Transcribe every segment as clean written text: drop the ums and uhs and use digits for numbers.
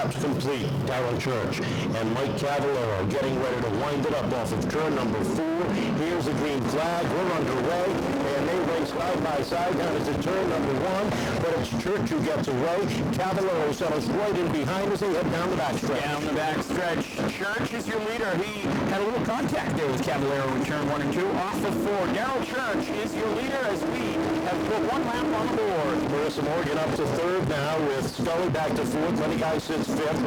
laps complete. Darryl Church and Mike Cavallaro getting ready to wind it up off of turn number 4. Here's the green flag. We're underway, and they race side by side down into turn number 1, but it's Church who gets away. Cavallaro settles right in behind as they head down the backstretch. Down the backstretch. Church is your leader. He had a little contact there with Cavallaro in turn 1 and 2. Off of 4. Darryl Church is your leader as we have put 1 lap on the board. Marissa Morgan up to 3rd now with Scully back to 4th. Lenny Guy sits 5th.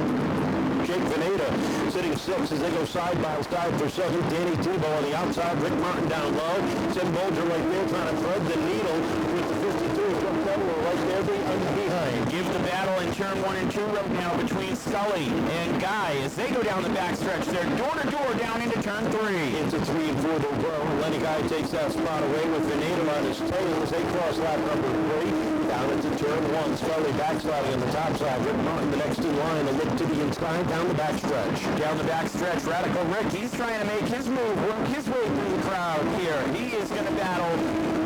Jake Vanada sitting 6th as they go side by side for 2nd. Danny Tebow on the outside. Rick Martin down low. Tim Bolger right there trying to thread the needle with the 52. Right there behind. Give the battle in turn 1 and 2 right now between Scully and Guy as they go down the backstretch. They're door to door down into turn 3. Into 3 and 4 to go. Lenny Guy takes that spot away with Vanada on his tail as they cross lap number 3. Down into turn 1. Scully backsliding on the top side. Rick Martin the next in line. A look to the inside down the backstretch. Down the backstretch. Radical Rick, he's trying to make his move, work his way through the crowd here. He is going to battle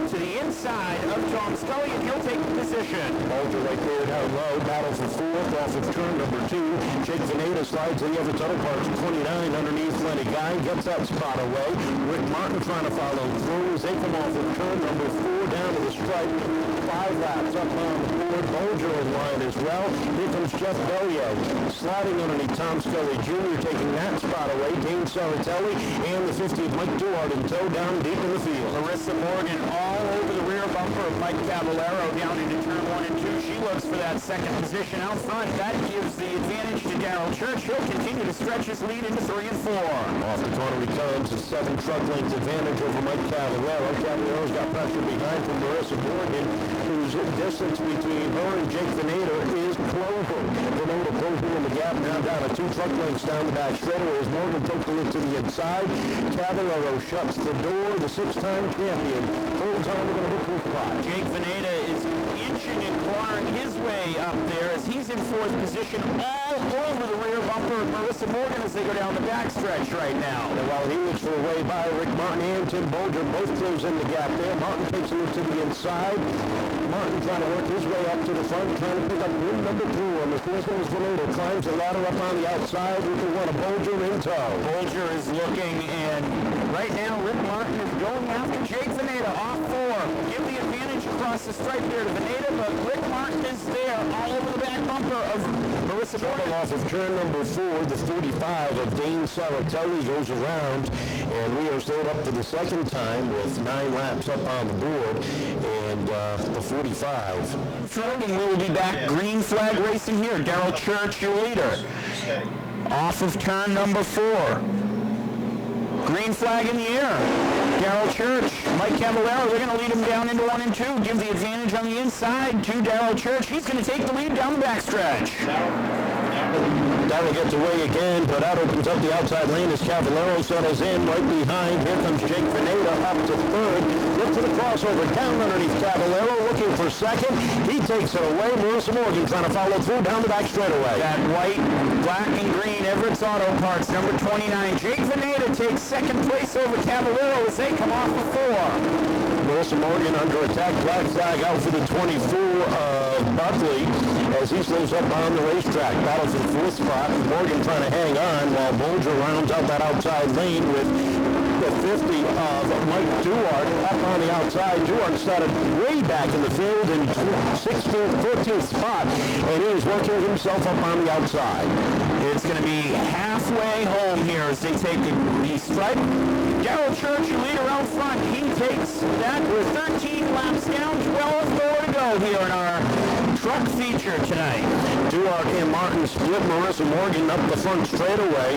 to the inside of Tom Scully, and he'll take the position. Bolger right there down low. Battle for 4th off of turn number 2. Jake Vanada slides to the Everett Tunnel Parks 29 underneath Lenny Guy. Gets that spot away. Rick Martin trying to follow through as they come off of turn number 4 down to the stripe. 5 laps up on the board. Bolger in line as well. Here comes Jeff Bellier sliding underneath Tom Scully Jr. taking that spot away. Dane Saratelli and the 50th Mike Duarte in tow down deep in the field. Marissa Morgan all over the rear bumper of Mike Cavallaro down into turn 1 and 2. She looks for that 2nd position out front. That gives the advantage to Darryl Church. He'll continue to stretch his lead into 3 and 4. Off the corner he comes. A 7 truck length advantage over Mike Cavallaro. Cavalaro's got pressure behind from Marissa Morgan, whose distance between her and Jake Vanada is closing. Vanada closing in the gap now down to 2 truck lengths down the back straightaway as Morgan takes a look to the inside. Cavallaro shuts the door. The 6-time champion holds on to the victory spot. Jake Vanada is inching and clawing his way up there as he's in 4th position all over the rear bumper of Marissa Morgan as they go down the backstretch right now. And while he looks for a way by, Rick Martin and Tim Bolger both close in the gap there. Martin takes a look to the inside. Martin trying to work his way up to the front, trying to pick up win number 2 on the 4th one's Vanada. Climbs the ladder up on the outside with the one of Bolger in tow. Bolger is looking, and right now Rick Martin is going after Jake Vanada off 4. Give the advantage across the stripe there to Vanada, but Rick Martin is there all over the back bumper of Marissa Morgan. Off of turn number 4, the 45 of Dane Saratelli goes around, and we are still up for the 2nd time with 9 laps up on the board, and the 45. Jordan will be back. Green flag racing here. Darryl Church, your leader. Off of turn number 4. Green flag in the air. Darryl Church, Mike Cavallaro, they're going to lead him down into 1 and 2. Give the advantage on the inside to Darryl Church. He's going to take the lead down the backstretch. Darryl gets away again, but that opens up the outside lane as Cavallaro settles in right behind. Here comes Jake Vanada up to 3rd. Look to the crossover down underneath Cavallaro, looking for 2nd. He takes it away. Marissa Morgan trying to follow through down the back straightaway. That white, black, and green Everett's Auto Parts, number 29. Jake Vanada takes 2nd place over Cavallaro as they come off of 4. Marissa Morgan under attack. Black flag out for the 24 of Buckley as he slows up on the racetrack. Battle for the 4th spot. Morgan trying to hang on while Bolger rounds out that outside lane with the 50 of Mike Duarte up on the outside. Duarte started way back in the field in 16th, 14th spot, and he is working himself up on the outside. It's going to be halfway home here as they take the stripe. Darryl Church, your leader out front. He takes that with 13 laps down, 12 more to go here in our truck feature tonight. Duarte and Martin split Marissa Morgan up the front straightaway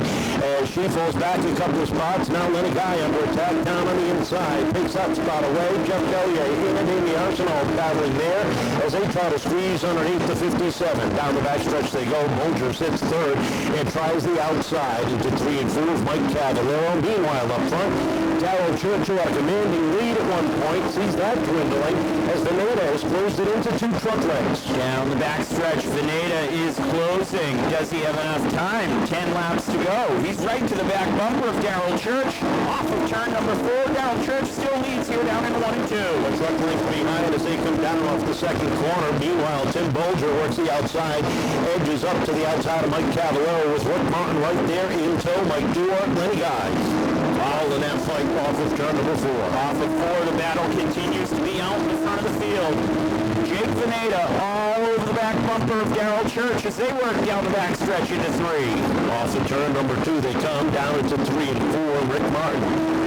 as she falls back a couple of spots. Now Lenny Guy under attack down on the inside. Takes that spot away. Jeff Bellier and Amy Arsenal battling there as they try to squeeze underneath the 57. Down the backstretch they go. Bolger sits 3rd and tries the outside into 3 and 4 of Mike Cavallaro. Meanwhile up front, Darryl Church, who had a commanding lead at one point, sees that dwindling as Vanada has closed it into 2 truck lengths. Down the backstretch, Vanada is closing. Does he have enough time? 10 laps to go. He's right to the back bumper of Darryl Church. Off of turn number 4, Darryl Church still leads here down in 1 and 2. A truck length behind as they come down off the second corner. Meanwhile, Tim Bolger works the outside, edges up to the outside of Mike Cavallaro with Rick Martin right there in tow. Mike Duarte, Lenny Guys. All in that fight off of turn number 4. Off of 4, the battle continues to be out in the front of the field. Jake Vanada all over the back bumper of Darryl Church as they work down the backstretch into 3. Off of turn number 2, they come down into 3 and 4. Rick Martin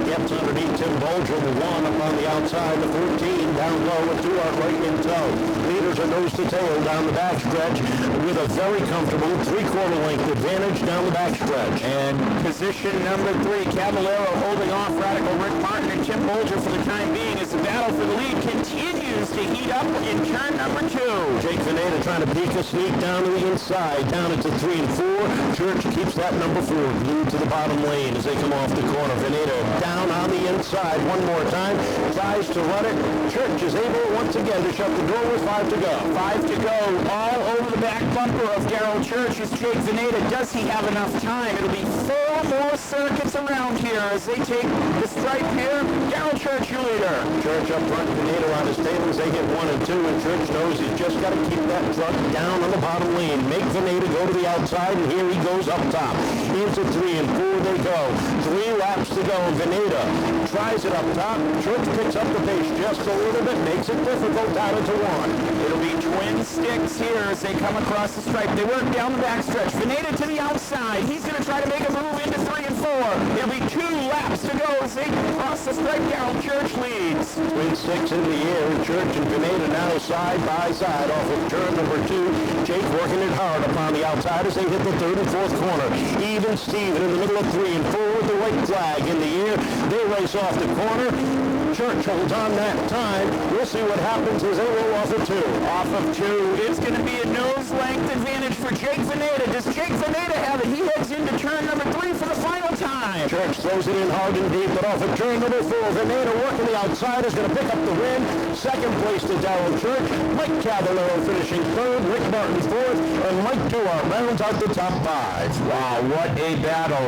gets underneath Tim Bolger, the 1 up on the outside, the 14 down low with Duarte right in tow. Leaders are nose to tail down the backstretch with a very comfortable 3/4 length advantage down the backstretch. And position number 3, Cavallaro holding off Radical Rick Martin and Tim Bolger for the time being as the battle for the lead continues to heat up in turn number 2. Jake Vanada trying to peek a sneak down to the inside, down into 3 and 4. Church keeps that number 4 glued to the bottom lane as they come off the corner. Vanada down on the inside one more time, tries to run it. Church is able once again to shut the door with 5 to go. 5 to go, all over the back bumper of Darryl Church is Jake Vanada. Does he have enough time? It'll be 4 more circuits around here as they take the stripe here. Darryl Church, your leader. Church up front, Vanada on his tail as they hit 1 and 2, and Church knows he's just got to keep that truck down on the bottom lane. Make Vanada go to the outside, and here he goes up top. Into 3 and 4 they go. 3 laps to go. Vanada tries it up top. Church picks up the pace just a little bit, makes it difficult down into 1. It'll be twin sticks here as they come across the stripe. They work down the backstretch. Vanada to the outside. He's going to try to make a move into 3 and 4. It'll be 2 laps to go as they cross the stripe. Darryl Church leads. Twin sticks in the air, and Church and Vanada now side by side off of turn number 2. Jake working it hard upon the outside as they hit the 3rd and 4th corner. Even Steven in the middle of 3 and 4 with the white flag in the air. They race off the corner. Church holds on that time. We'll see what happens as they roll off of 2. Off of 2, it's going to be a nose length advantage for Jake Vanada. Does Jake Vanada have it? He heads into turn number 3 for the final time. Church throws it in hard and deep, but off of turn number 4, Vanada working the outside is going to pick up the win. Second place to Darryl Church. Mike Cavallaro finishing 3rd, Rick Martin 4th, and Mike Duarte rounds out the top 5. Wow, what a battle.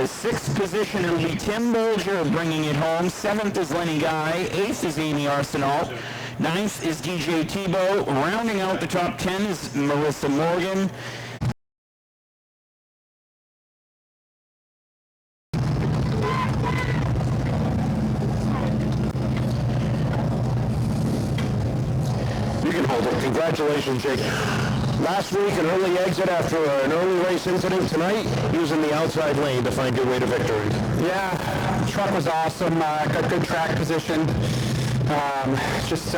6th position, it'll be Tim Bolger bringing it home. 7th is Lenny Guy. 8th is Amy Arsenault. 9th is DJ Tebow. Rounding out the top 10 is Marissa Morgan. You can hold it. Congratulations, Jake. Last week, an early exit after an early race incident. Tonight, using the outside lane to find your way to victory. Yeah, truck was awesome. Got good track position. Just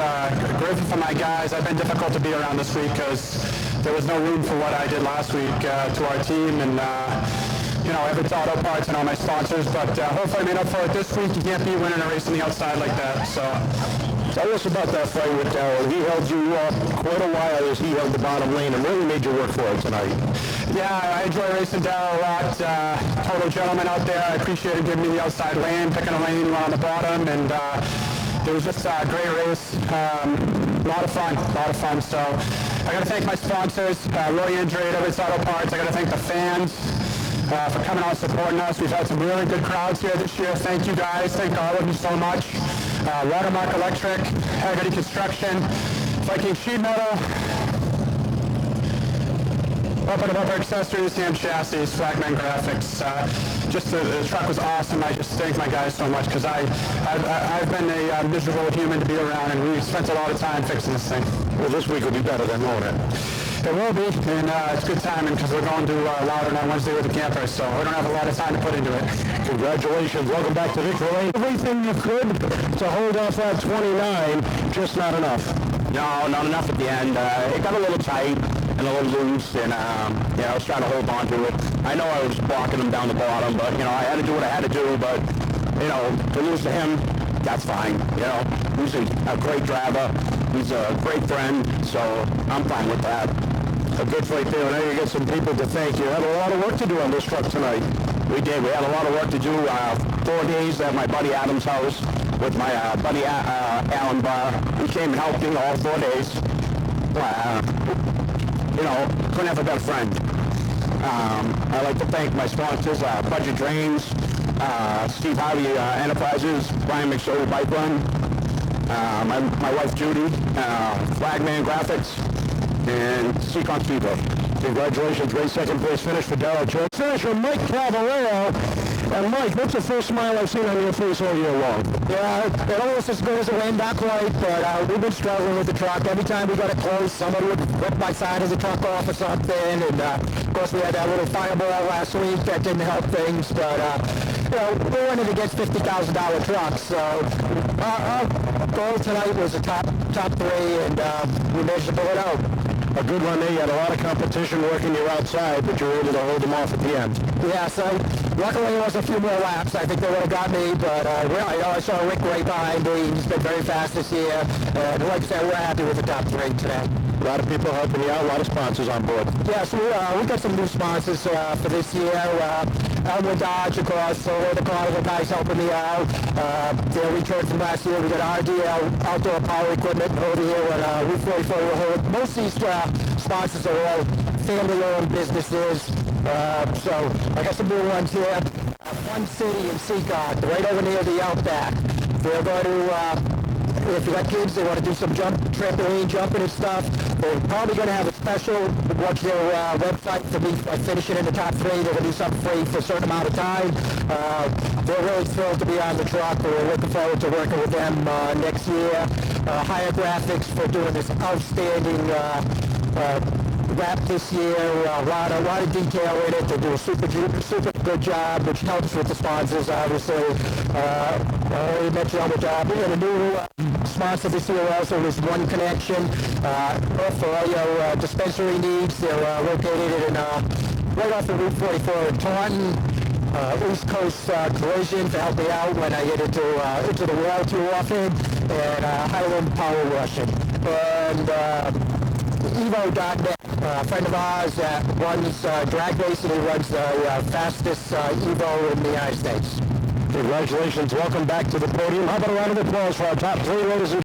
grateful for my guys. I've been difficult to be around this week because there was no room for what I did last week to our team and Everett Auto Parts and all my sponsors. But hopefully I made up for it this week. You can't be winning a race on the outside like that. So. Tell us about that fight with Darryl. He held you quite a while as he held the bottom lane and really made you work for it tonight. Yeah, I enjoy racing Darryl a lot. Total gentleman out there. I appreciate him giving me the outside lane, picking a lane on the bottom, and it was just a great race. A lot of fun. So I got to thank my sponsors, Roy Andrade, Everett Auto Parts. I got to thank the fans for coming out and supporting us. We've had some really good crowds here this year. Thank you guys. Thank all of you so much. Watermark Electric, Haggerty Construction, Viking Sheet Metal, Bumper Accessories, and Chassis, Flagman Graphics. The truck was awesome. I just thank my guys so much because I've been a miserable human to be around, and we spent a lot of time fixing this thing. Well, this week will be better than won't it? It will be, and it's good timing because we're going to Loudoun on Wednesday with the campers, so we don't have a lot of time to put into it. Congratulations. Welcome back to Victory Lane. Everything you could to hold off that 29, just not enough. No, not enough at the end. It got a little tight and a little loose, and I was trying to hold on to it. I know I was blocking him down the bottom, but I had to do what I had to do. But to lose to him, that's fine. He's a great driver. He's a great friend, so I'm fine with that. A good fight there. Now you get some people to thank you. You had a lot of work to do on this truck tonight. We did. We had a lot of work to do. 4 days at my buddy Adam's house with my buddy Alan Barr. He came and helped me all 4 days. Couldn't have a better friend. I'd like to thank my sponsors, Budget Drains, Steve Harvey Enterprises, Brian McSorley Bike Run, my wife Judy, Flagman Graphics, and Seekonk Speedway. Congratulations, great second place finish for Darryl Church. Finisher Mike Cavallaro. And Mike, what's the first smile I've seen on your face all year long? Yeah, it almost as good as it went, not quite, but we've been struggling with the truck. Every time we got it close, somebody would rip my side of the truck off or something, and of course we had that little fireball last week that didn't help things, but we're running against $50,000 trucks, so our goal tonight was a top three, and we managed to pull it out. A good one there. You had a lot of competition working you outside, but you were able to hold them off at the end. Yeah, so luckily it was a few more laps. I think they would have got me, but I saw Rick right behind me. He's been very fast this year. And like I said, we're happy with the top three today. A lot of people helping you out, a lot of sponsors on board. Yeah, so we got some new sponsors for this year. Elwood Dodge, of course, so the Carnival guys helping me out. Darryl Church from last year. We got RDL Outdoor Power Equipment over here at Route 44. Most of these sponsors are all family-owned businesses. So I got some new ones here. One City in Seekonk, right over near the Outback. They're going to... if you got kids, they want to do some trampoline jumping and stuff, they're probably going to have a special, watch their website for me finishing in the top three. They're going to do something free for a certain amount of time. They're really thrilled to be on the truck. We're looking forward to working with them next year. Higher Graphics for doing this outstanding wrap this year. A lot of detail in it. They do a super good job, which helps with the sponsors, obviously. I already mentioned on the job. And a new sponsor this year also is One Connection for all your dispensary needs. They're located in right off the Route 44 in Taunton. East Coast Collision to help me out when I get into the wall too often, and Highland Power Washing. And Evo.net, a friend of ours that runs drag racing. He runs the fastest Evo in the United States. Congratulations. Welcome back to the podium. How about a round of applause for our top three, ladies and